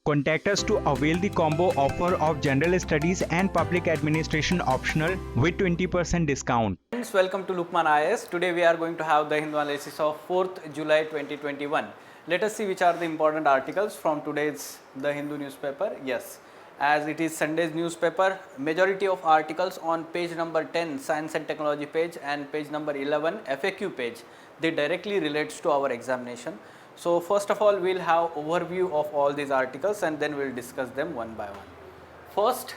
Contact us to avail the combo offer of General Studies and Public Administration optional with 20% discount. Friends, welcome to Lukman IAS. Today we are going to have the Hindu analysis of 4th July 2021. Let us see which are the important articles from today's The Hindu newspaper. Yes, as it is Sunday's newspaper, majority of articles on page number 10 Science and Technology page and page number 11 FAQ page, they directly relates to our examination. So first of all, we'll have overview of all these articles and then we'll discuss them one by one. First,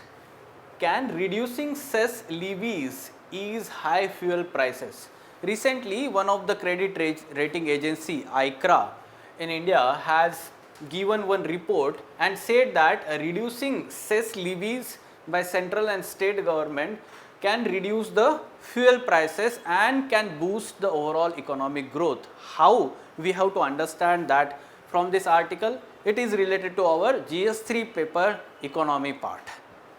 can reducing cess levies ease high fuel prices? Recently, one of the credit rating agency ICRA in India has given one report and said that reducing cess levies by central and state government can reduce the fuel prices and can boost the overall economic growth. How? We have to understand that from this article. It is related to our GS3 paper economy part.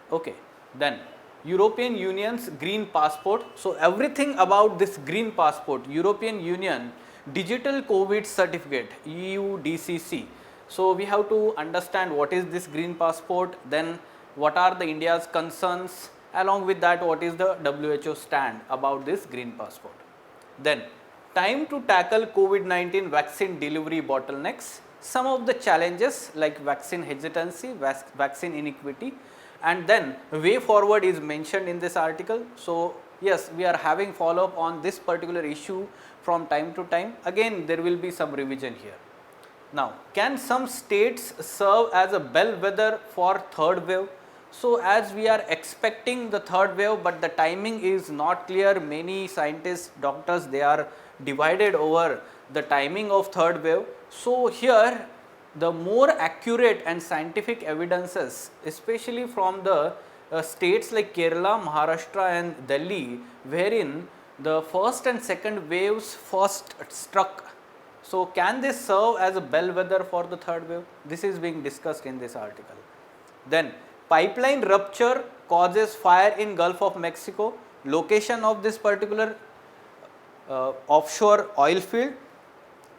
Okay. Then European Union's green passport. So everything about this green passport, European Union digital COVID certificate, EUDCC. So we have to understand what is this green passport, then what are the India's concerns, along with that what is the WHO stand about this green passport. Then time to tackle COVID-19 vaccine delivery bottlenecks, some of the challenges like vaccine hesitancy, vaccine inequity, and then way forward is mentioned in this article. So yes, we are having follow up on this particular issue from time to time. Again, there will be some revision here. Now, can some states serve as a bellwether for third wave? So as we are expecting the third wave, but the timing is not clear. Many scientists, doctors, they are divided over the timing of third wave. So here the more accurate and scientific evidences, especially from the states like Kerala, Maharashtra and Delhi, wherein the first and second waves first struck. So can this serve as a bellwether for the third wave? This is being discussed in this article. Then pipeline rupture causes fire in Gulf of Mexico. Location of this particular offshore oil field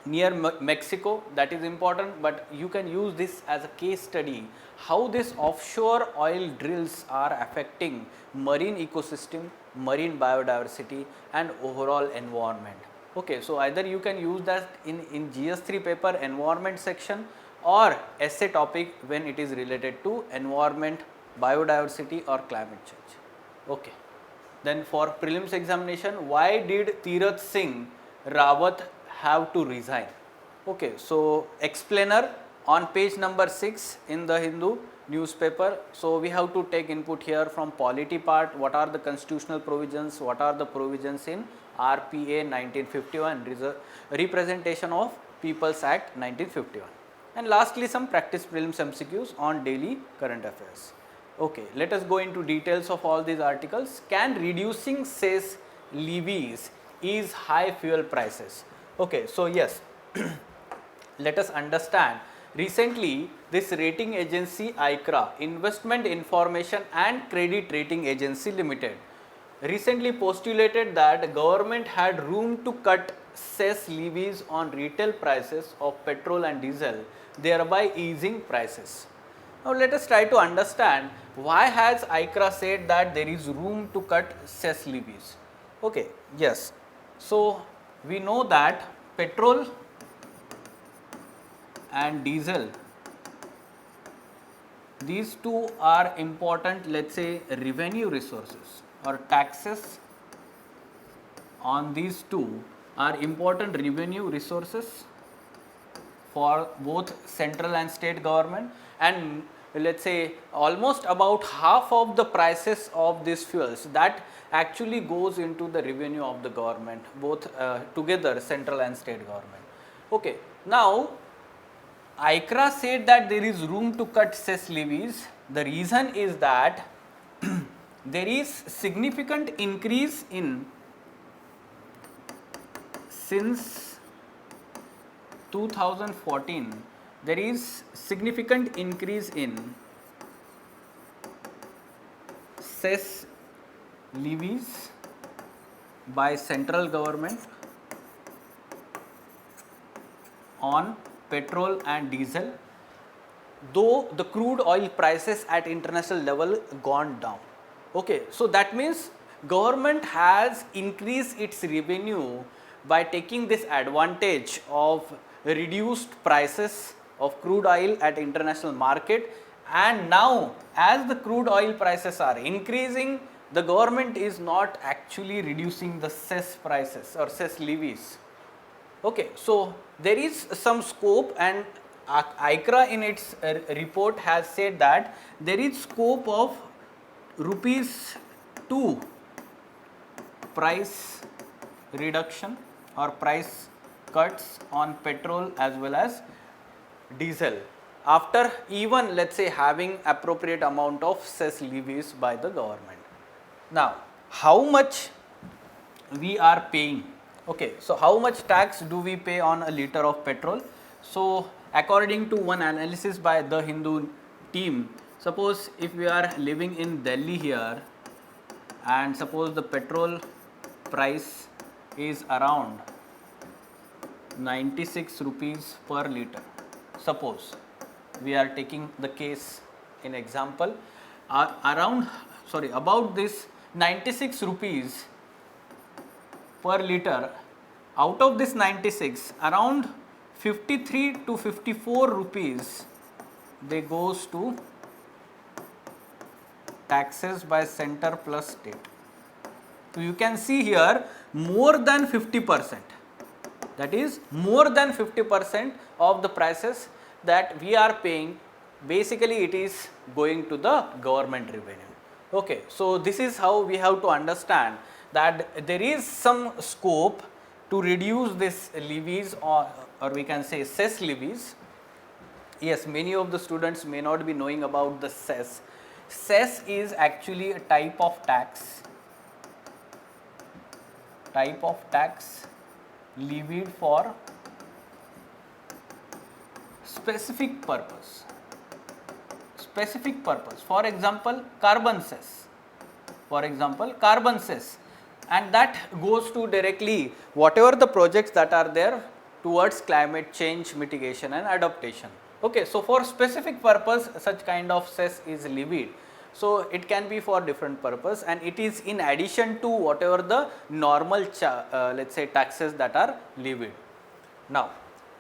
near Mexico, that is important, but you can use this as a case study how this offshore oil drills are affecting marine ecosystem, marine biodiversity and overall environment. Okay, so either you can use that in GS3 paper environment section or essay topic when it is related to environment, biodiversity or climate change. Okay. Then for prelims examination, why did Tirath Singh Rawat have to resign? Okay, so explainer on page number 6 in the Hindu newspaper. So we have to take input here from polity part, what are the constitutional provisions, what are the provisions in RPA 1951, Representation of People's Act 1951, and lastly some practice prelims MCQs on daily current affairs. Okay, let us go into details of all these articles. Can reducing cess levies ease high fuel prices? Okay, so yes, let us understand. Recently, this rating agency ICRA, Investment Information and Credit Rating Agency Limited, recently postulated that government had room to cut cess levies on retail prices of petrol and diesel, thereby easing prices. Now let us try to understand why has ICRA said that there is room to cut cess levies. Okay, yes. So we know that petrol and diesel, these two are important, let's say revenue resources or taxes on these two are important revenue resources for both central and state government, and let's say almost about half of the prices of these fuels that actually goes into the revenue of the government, both together central and state government. Okay, now ICRA said that there is room to cut cess levies. The reason is that there is significant increase in, since 2014, there is significant increase in cess levies by central government on petrol and diesel though the crude oil prices at international level gone down. Okay, so that means government has increased its revenue by taking this advantage of reduced prices of crude oil at international market, and now as the crude oil prices are increasing, the government is not actually reducing the cess prices or cess levies. Okay, so there is some scope, and ICRA in its report has said that there is scope of rupees 2 price reduction or price cuts on petrol as well as diesel after even, let's say, having appropriate amount of cess levies by the government. Now, how much we are paying? Okay, so how much tax do we pay on a liter of petrol? So according to one analysis by the Hindu team, suppose if we are living in Delhi here, and suppose the petrol price is around 96 rupees per liter. Suppose we are taking the case in example, about this 96 rupees per liter, out of this 96, around 53 to 54 rupees they goes to taxes by center plus state. So you can see here more than 50%, that is more than 50% of the prices that we are paying, basically it is going to the government revenue. Okay, so this is how we have to understand that there is some scope to reduce this levies, or we can say cess levies. Yes, many of the students may not be knowing about the cess. Cess is actually a type of tax levied for specific purpose. For example, carbon cess. And that goes to directly whatever the projects that are there towards climate change mitigation and adaptation. Okay, so for specific purpose such kind of cess is levied. So it can be for different purpose, and it is in addition to whatever the normal let's say taxes that are levied. Now,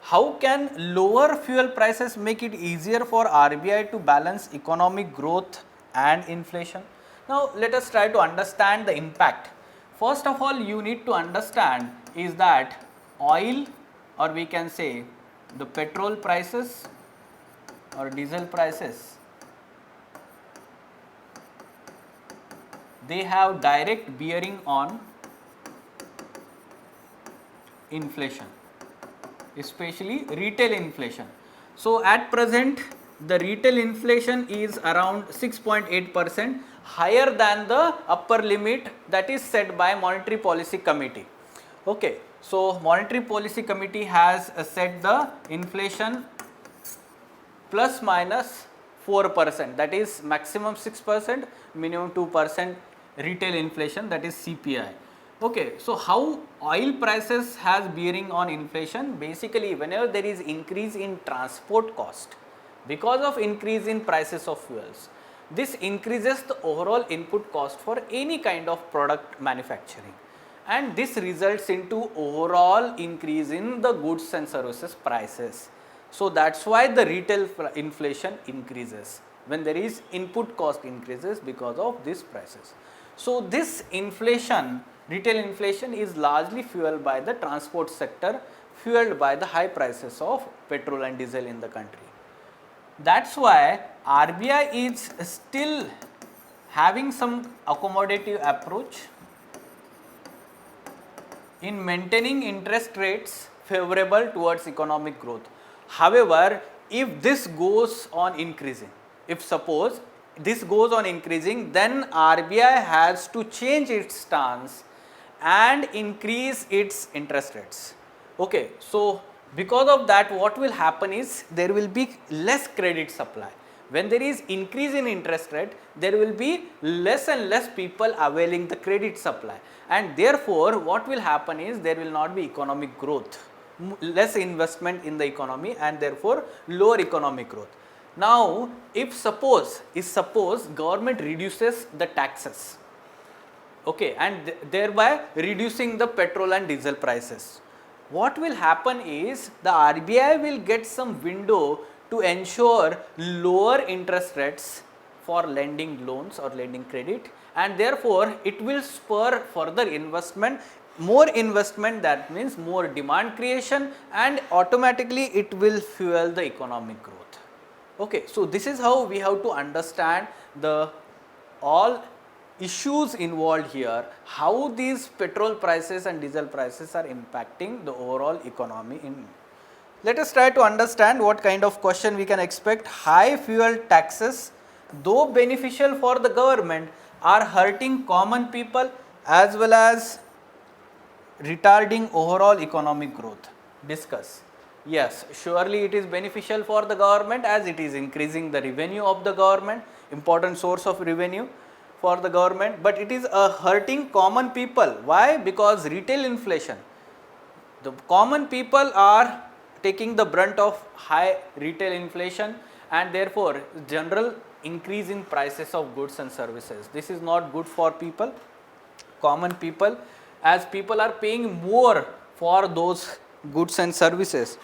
how can lower fuel prices make it easier for RBI to balance economic growth and inflation? Now, let us try to understand the impact. First of all, you need to understand is that oil, or we can say the petrol prices or diesel prices, they have direct bearing on inflation, especially retail inflation. So at present the retail inflation is around 6.8%, higher than the upper limit that is set by Monetary Policy Committee. Okay, so Monetary Policy Committee has set the inflation plus minus 4%, that is maximum 6%, minimum 2% retail inflation, that is CPI. Okay, so how oil prices has bearing on inflation? Basically, whenever there is increase in transport cost because of increase in prices of fuels, this increases the overall input cost for any kind of product manufacturing, and this results into overall increase in the goods and services prices. So that's why the retail inflation increases when there is input cost increases because of these prices. So this inflation, retail inflation, is largely fueled by the transport sector, fueled by the high prices of petrol and diesel in the country. That's why RBI is still having some accommodative approach in maintaining interest rates favorable towards economic growth. However, if this goes on increasing, if suppose this goes on increasing, then RBI has to change its stance and increase its interest rates. Okay, so because of that, what will happen is there will be less credit supply. When there is increase in interest rate, there will be less and less people availing the credit supply, and therefore what will happen is there will not be economic growth, less investment in the economy, and therefore lower economic growth. Now, if suppose government reduces the taxes, okay, and thereby reducing the petrol and diesel prices, what will happen is the RBI will get some window to ensure lower interest rates for lending loans or lending credit, and therefore it will spur further investment. More investment, that means more demand creation, and automatically it will fuel the economic growth. Okay, so this is how we have to understand the all issues involved here, how these petrol prices and diesel prices are impacting the overall economy in. Let us try to understand what kind of question we can expect. High fuel taxes, though beneficial for the government, are hurting common people as well as retarding overall economic growth. Discuss. Yes, surely it is beneficial for the government as it is increasing the revenue of the government, important source of revenue for the government, but it is hurting common people. Why? Because retail inflation. The common people are taking the brunt of high retail inflation, and therefore general increase in prices of goods and services. This is not good for people, common people, as people are paying more for those goods and services.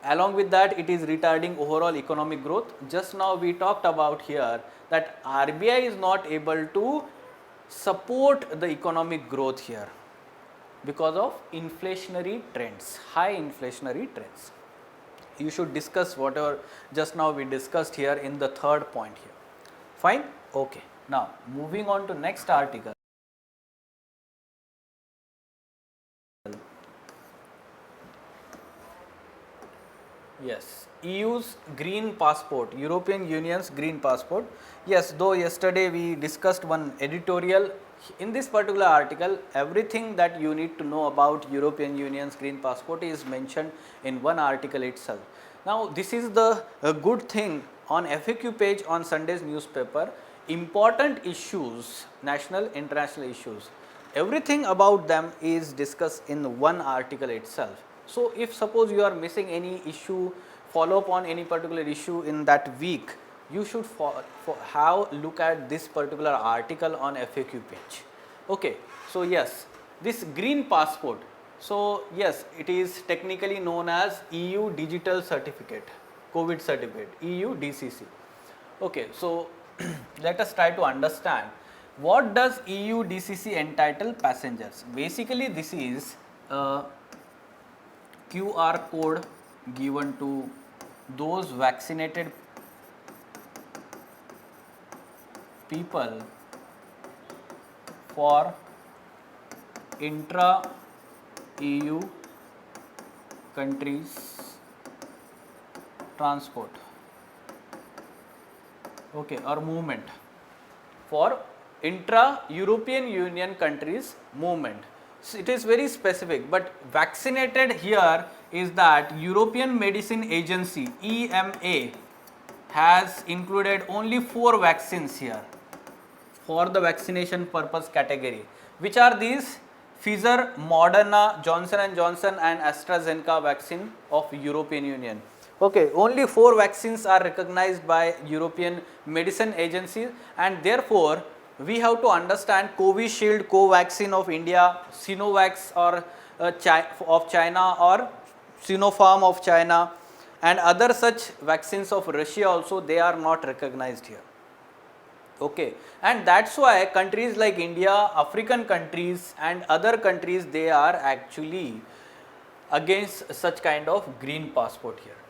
Along with that, it is retarding overall economic growth. Just now we talked about here that RBI is not able to support the economic growth here because of inflationary trends, high inflationary trends. You should discuss whatever just now we discussed here in the third point here. Fine? Okay. Now moving on to next article. Yes, EU's green passport, European Union's green passport. Yes, though yesterday we discussed one editorial, in this particular article, everything that you need to know about European Union's green passport is mentioned in one article itself. Now, this is the good thing on FAQ page on Sunday's newspaper. Important issues, national, international issues, everything about them is discussed in one article itself. So, if suppose you are missing any issue, follow up on any particular issue in that week, you should have look at this particular article on FAQ page. Okay. So, yes, this green passport. So, yes, it is technically known as EU Digital Certificate, COVID certificate, EU DCC. Okay. So, let us try to understand what does EU DCC entitle passengers. Basically, this is QR code given to those vaccinated people for intra EU countries transport, okay, or movement, for intra European Union countries movement. So, it is very specific, but vaccinated here is that European Medicine Agency EMA has included only 4 vaccines here for the vaccination purpose category. Which are these? Pfizer, Moderna, Johnson & Johnson and AstraZeneca vaccine of European Union. Okay, only 4 vaccines are recognized by European Medicine Agency, and therefore we have to understand Covishield, Covaxin of India, Sinovac or of China, or Sinopharm of China, and other such vaccines of Russia also, they are not recognized here. Okay, and that's why countries like India, African countries and other countries, they are actually against such kind of green passport here.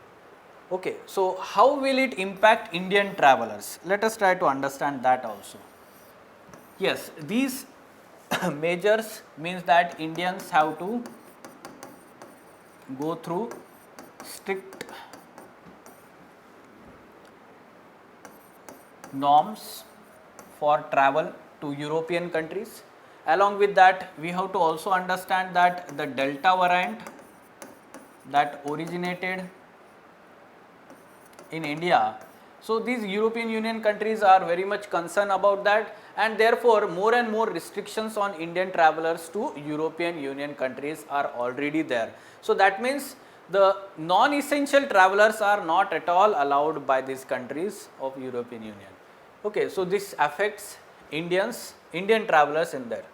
Okay, so how will it impact Indian travelers? Let us try to understand that also. Yes, these measures means that Indians have to go through strict norms for travel to European countries. Along with that, we have to also understand that the Delta variant that originated in India. So, these European Union countries are very much concerned about that, and therefore, more and more restrictions on Indian travelers to European Union countries are already there. So, that means the non-essential travelers are not at all allowed by these countries of European Union. Okay, so this affects Indian travelers in there.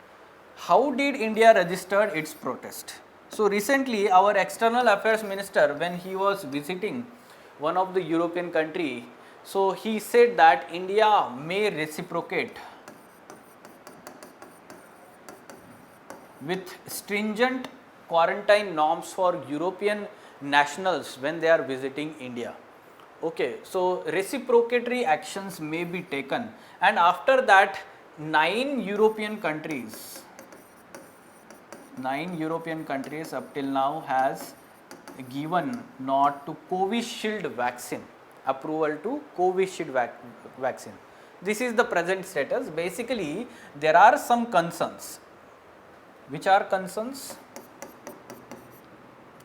How did India register its protest? So recently our external affairs minister, when he was visiting one of the European country, so he said that India may reciprocate with stringent quarantine norms for European nationals when they are visiting India. Okay, so reciprocatory actions may be taken, and after that 9 European countries up till now has given not to Covishield vaccine, approval to Covishield vaccine. This is the present status. Basically there are some concerns. Which are concerns?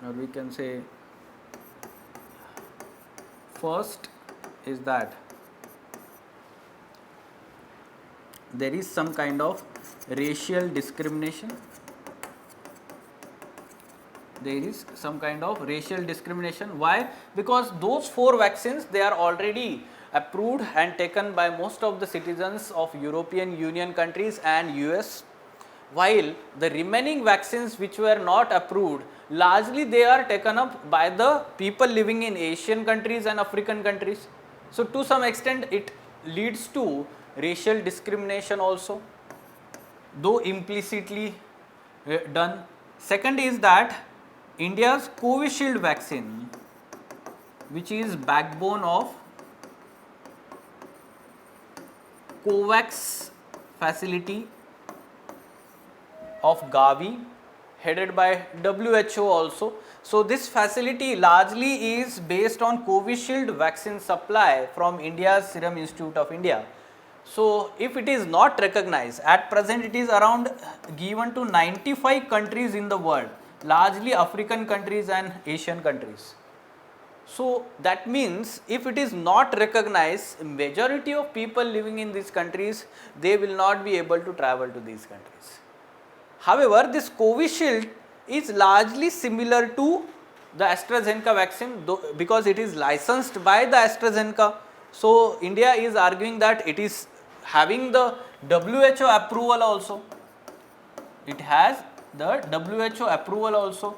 Or we can say, first is that there is some kind of racial discrimination. There is some kind of racial discrimination. Why? Because those 4 vaccines, they are already approved and taken by most of the citizens of European Union countries and US, while the remaining vaccines which were not approved, largely they are taken up by the people living in Asian countries and African countries. So to some extent it leads to racial discrimination also, though implicitly done. Second is that India's Covishield vaccine, which is backbone of COVAX facility of Gavi, headed by WHO also. So this facility largely is based on Covishield vaccine supply from India's Serum Institute of India. So if it is not recognized, at present it is around given to 95 countries in the world, largely African countries and Asian countries. So that means if it is not recognized, majority of people living in these countries, they will not be able to travel to these countries. However, this Covishield is largely similar to the AstraZeneca vaccine, because it is licensed by the AstraZeneca. So India is arguing that it is having the WHO approval also. It has the WHO approval also.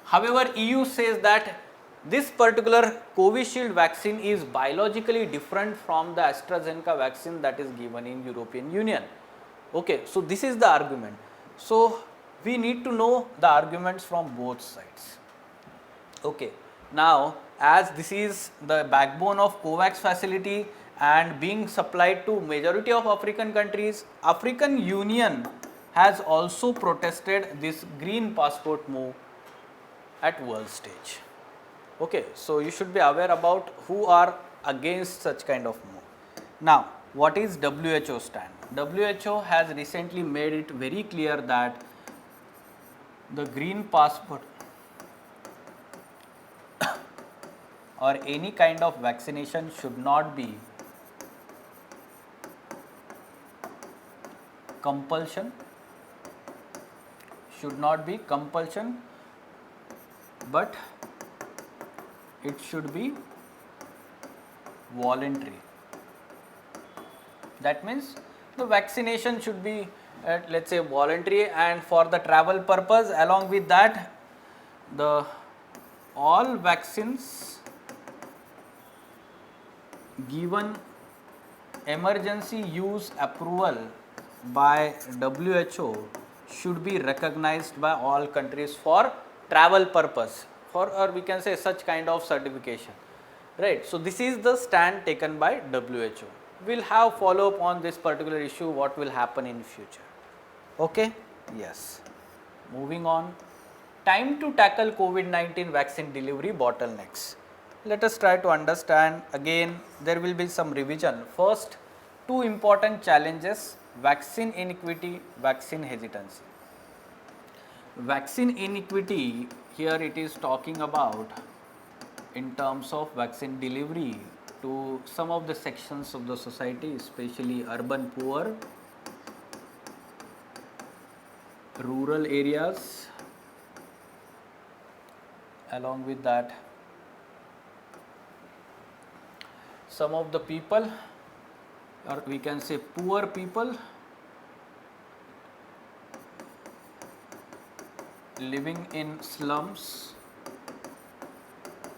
However, EU says that this particular Covishield vaccine is biologically different from the AstraZeneca vaccine that is given in European Union. Okay, so this is the argument. So we need to know the arguments from both sides. Okay, now as this is the backbone of COVAX facility and being supplied to majority of African countries, African Union has also protested this green passport move at world stage. Okay, so you should be aware about who are against such kind of move. Now, what is WHO stand? WHO has recently made it very clear that the green passport or any kind of vaccination should not be compulsion, but it should be voluntary. That means the vaccination should be let's say voluntary, and for the travel purpose, along with that the all vaccines given emergency use approval by WHO should be recognized by all countries for travel purpose, or we can say such kind of certification, right? So this is the stand taken by WHO. We will have follow up on this particular issue, what will happen in future. Okay, yes. Moving on, time to tackle COVID-19 vaccine delivery bottlenecks. Let us try to understand. Again, there will be some revision. First, 2 important challenges: vaccine inequity, vaccine hesitancy. Vaccine inequity, here it is talking about in terms of vaccine delivery to some of the sections of the society, especially urban poor, rural areas, Along with that, some of the people, or we can say poor people, living in slums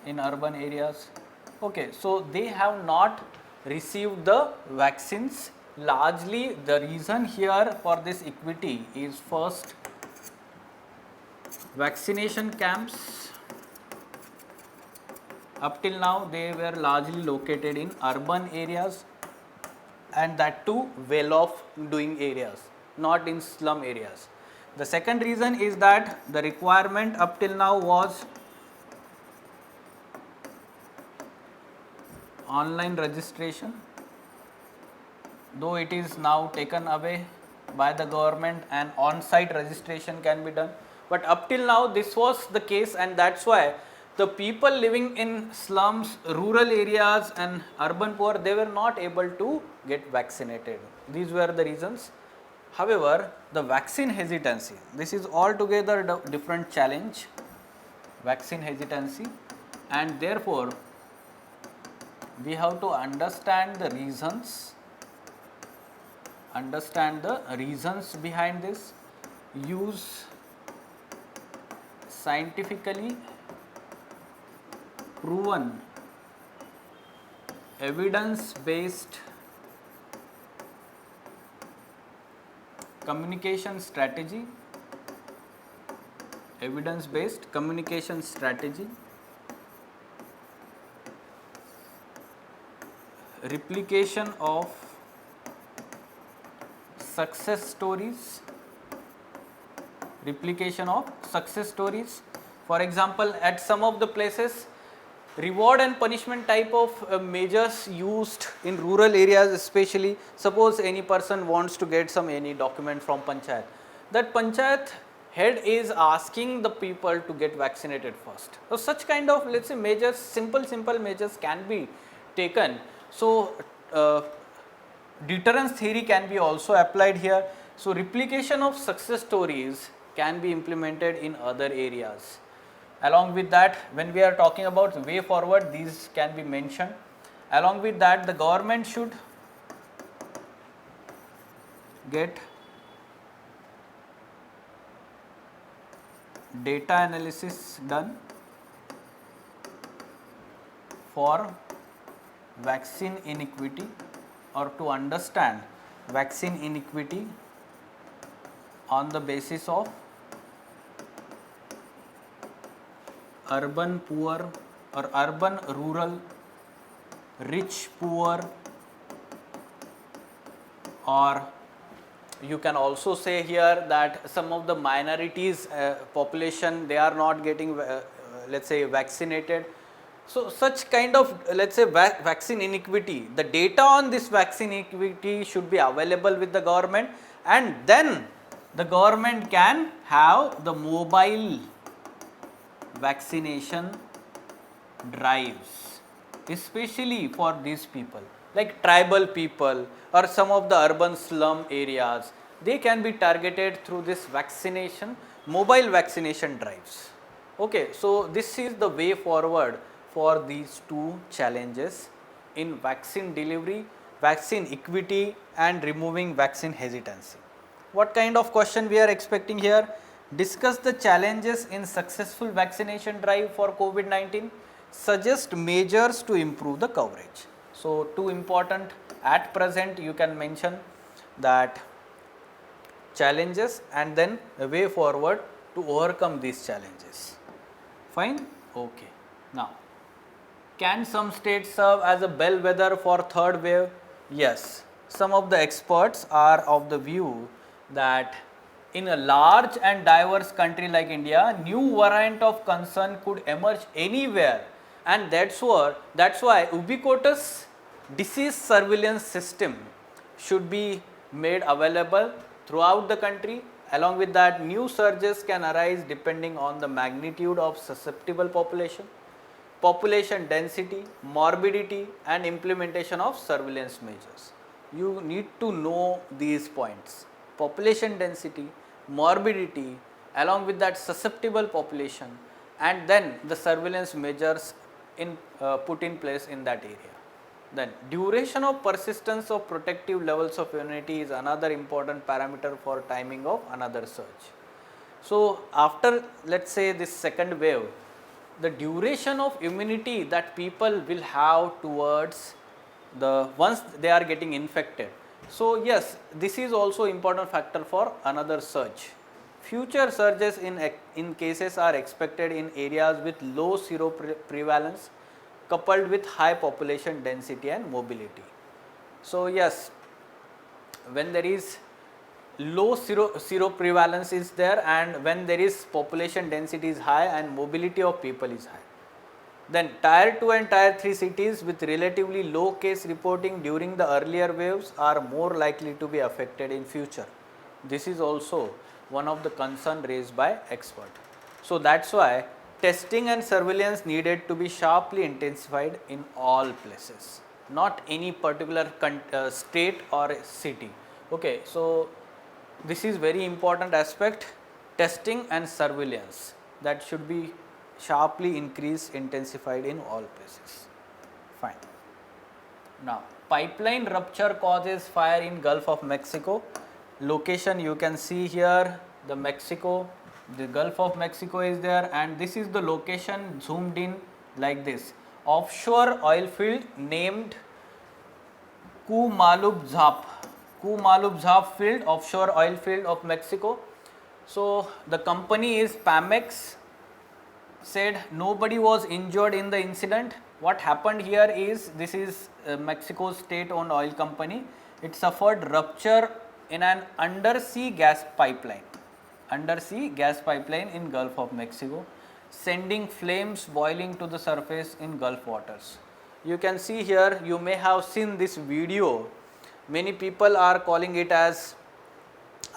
in urban areas. Okay, so they have not received the vaccines. Largely the reason here for this equity is, first, vaccination camps up till now they were largely located in urban areas, and that too well off doing areas, not in slum areas. The second reason is that the requirement up till now was online registration, though it is now taken away by the government and on-site registration can be done. But up till now this was the case, and that's why the people living in slums, rural areas and urban poor, they were not able to get vaccinated. These were the reasons. However, the vaccine hesitancy, this is altogether a different challenge, vaccine hesitancy, and therefore we have to understand the reasons behind this, use scientifically proven evidence-based communication strategy, replication of success stories, For example, at some of the places, reward and punishment type of measures used in rural areas, especially. Suppose any person wants to get any document from panchayat, that panchayat head is asking the people to get vaccinated first. So such kind of, let's say, measures, simple measures can be taken. So deterrence theory can be also applied here. So replication of success stories can be implemented in other areas. Along with that, when we are talking about way forward, these can be mentioned. Along with that, the government should get data analysis done for vaccine inequity, or to understand vaccine inequity on the basis of urban poor or urban rural, rich poor, or you can also say here that some of the minorities population, they are not getting let's say vaccinated. So such kind of, let's say, vaccine inequity, the data on this vaccine inequity should be available with the government, and then the government can have the mobile vaccination drives, especially for these people like tribal people or some of the urban slum areas. They can be targeted through this mobile vaccination drives. Okay, so this is the way forward for these two challenges in vaccine delivery, vaccine equity and removing vaccine hesitancy. What kind of question we are expecting here? Discuss the challenges in successful vaccination drive for COVID-19. Suggest measures to improve the coverage. So, two important at present, you can mention that challenges and then a way forward to overcome these challenges. Fine? Okay. Now, can some states serve as a bellwether for third wave? Yes. Some of the experts are of the view that in a large and diverse country like India, new variant of concern could emerge anywhere, and that's why ubiquitous disease surveillance system should be made available throughout the country. Along with that, new surges can arise depending on the magnitude of susceptible population, population density, morbidity and implementation of surveillance measures. You need to know these points: population density, morbidity, along with that susceptible population and then the surveillance measures put in place in that area. Then duration of persistence of protective levels of immunity is another important parameter for timing of another surge. So, after let us say this second wave, the duration of immunity that people will have towards the once they are getting infected. So, yes, this is also important factor for another surge. Future surges in cases are expected in areas with low seroprevalence coupled with high population density and mobility. So, yes, when there is low seroprevalence is there and when there is population density is high and mobility of people is high, then tier 2 and tier 3 cities with relatively low case reporting during the earlier waves are more likely to be affected in future. This is also one of the concern raised by expert. So, that is why testing and surveillance needed to be sharply intensified in all places, not any particular state or city. Okay, so this is very important aspect, testing and surveillance, that should be sharply increased, intensified in all places. Fine. Now, pipeline rupture causes fire in Gulf of Mexico. Location you can see here, the Mexico, the Gulf of Mexico is there, and this is the location zoomed in like this. Offshore oil field named Kumalub Zap field, offshore oil field of Mexico. So, the company is Pemex, said nobody was injured in the incident. What happened here is, this is Mexico's state owned oil company. It suffered rupture in an undersea gas pipeline in Gulf of Mexico, sending flames boiling to the surface in Gulf waters. You can see here, you may have seen this video. Many people are calling it as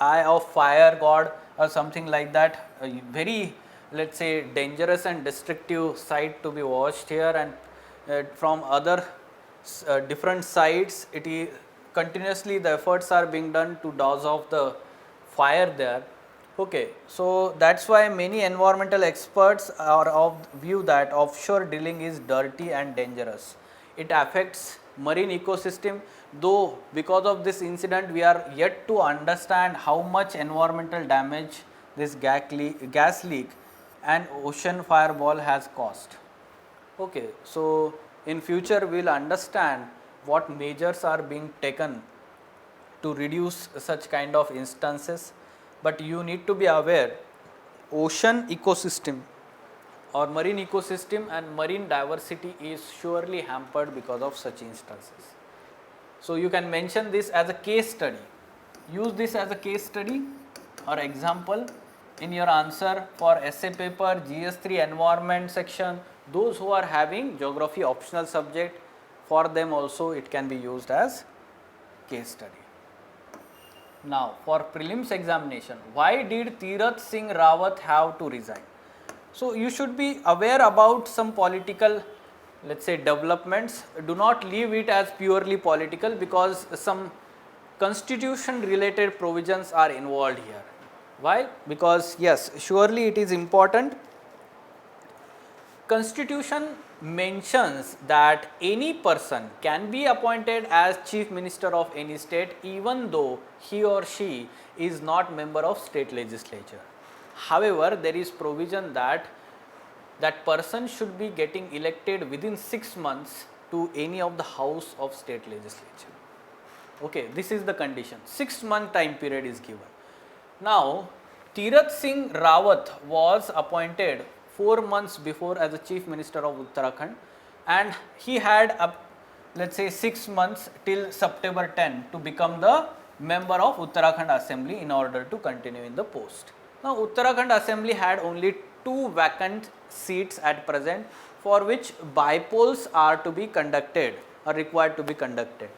eye of fire god or something like that. A very, let us say, dangerous and destructive site to be watched here, and from other different sites, it is continuously the efforts are being done to douse off the fire there. Okay, so that is why many environmental experts are of view that offshore drilling is dirty and dangerous. It affects marine ecosystem, though because of this incident we are yet to understand how much environmental damage this gas leak and ocean fireball has caused. Okay, so in future we will understand what measures are being taken to reduce such kind of instances, but you need to be aware ocean ecosystem or marine ecosystem and marine diversity is surely hampered because of such instances. So, you can mention this as a case study, use this as a case study or example in your answer for essay paper, GS3 environment section. Those who are having geography optional subject, for them also it can be used as case study. Now, for prelims examination, why did Tirath Singh Rawat have to resign? So, you should be aware about some political, let us say, developments. Do not leave it as purely political, because some constitution related provisions are involved here. Why? Because yes, surely it is important. Constitution mentions that any person can be appointed as chief minister of any state even though he or she is not member of state legislature. However, there is provision that that person should be getting elected within 6 months to any of the house of state legislature. Okay, this is the condition, 6-month time period is given. Now, Tirath Singh Rawat was appointed 4 months before as the chief minister of Uttarakhand, and he had let us say 6 months till September 10 to become the member of Uttarakhand Assembly in order to continue in the post. Now, Uttarakhand Assembly had only 2 vacant seats at present, for which by-polls are to be conducted or required to be conducted.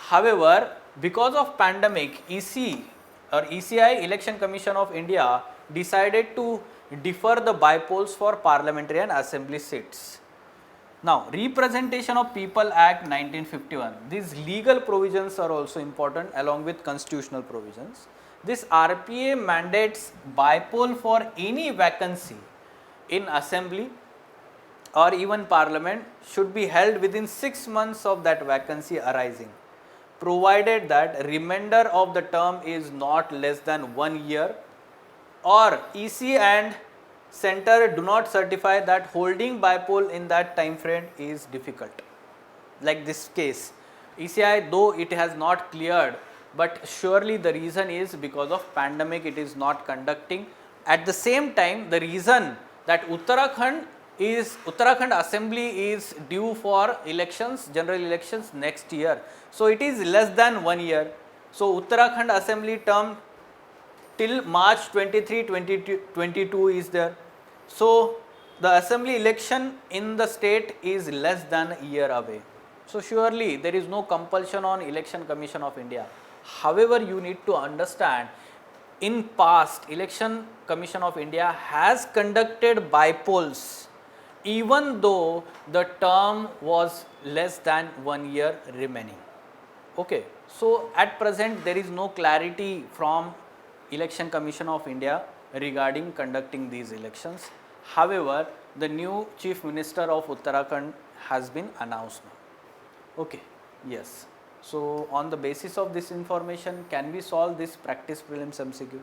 However, because of pandemic, ECI Election Commission of India decided to defer the by-polls for parliamentary and assembly seats. Now, Representation of People Act 1951, these legal provisions are also important along with constitutional provisions. This RPA mandates by-poll for any vacancy in assembly or even parliament should be held within 6 months of that vacancy arising, provided that remainder of the term is not less than 1 year, or EC and center do not certify that holding bipole in that time frame is difficult. Like this case, ECI, though it has not cleared, but surely the reason is because of pandemic it is not conducting. At the same time, the reason that Uttarakhand assembly is due for elections, general elections next year. So it is less than 1 year. So Uttarakhand assembly term till March 23, 2022 is there. So the assembly election in the state is less than a year away. So surely there is no compulsion on Election Commission of India. However, you need to understand, in past Election Commission of India has conducted bipolls even though the term was less than 1 year remaining. Okay. So at present there is no clarity from Election Commission of India regarding conducting these elections. However, the new Chief Minister of Uttarakhand has been announced now. Okay, yes. So on the basis of this information, can we solve this practice prelims MCQ?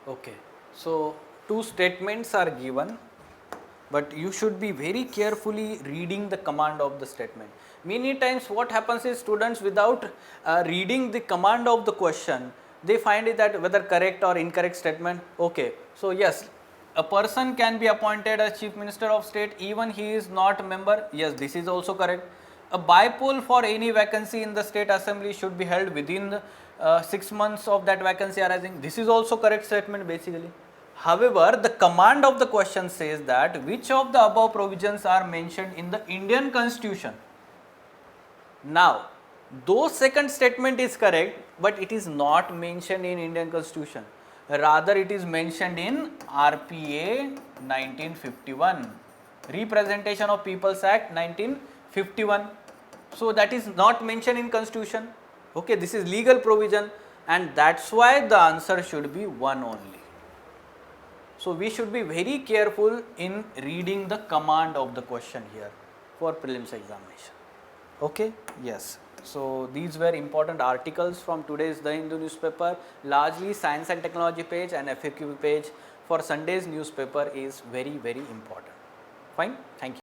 Okay, so two statements are given, but you should be very carefully reading the command of the statement. Many times what happens is, students without reading the command of the question, they find it that whether correct or incorrect statement. Okay, so yes, a person can be appointed as Chief Minister of State even he is not a member. Yes, this is also correct. A bipole for any vacancy in the state assembly should be held within the 6 months of that vacancy arising. This is also correct statement basically. However, the command of the question says that which of the above provisions are mentioned in the Indian Constitution. Now, though second statement is correct, but it is not mentioned in Indian Constitution. Rather, it is mentioned in RPA 1951, Representation of People's Act 1951. So that is not mentioned in Constitution. Okay, this is legal provision, and that's why the answer should be 1 only. So we should be very careful in reading the command of the question here for prelims examination. Okay, yes. So these were important articles from today's The Hindu newspaper. Largely science and technology page and FAQ page for Sunday's newspaper is very, very important. Fine, thank you.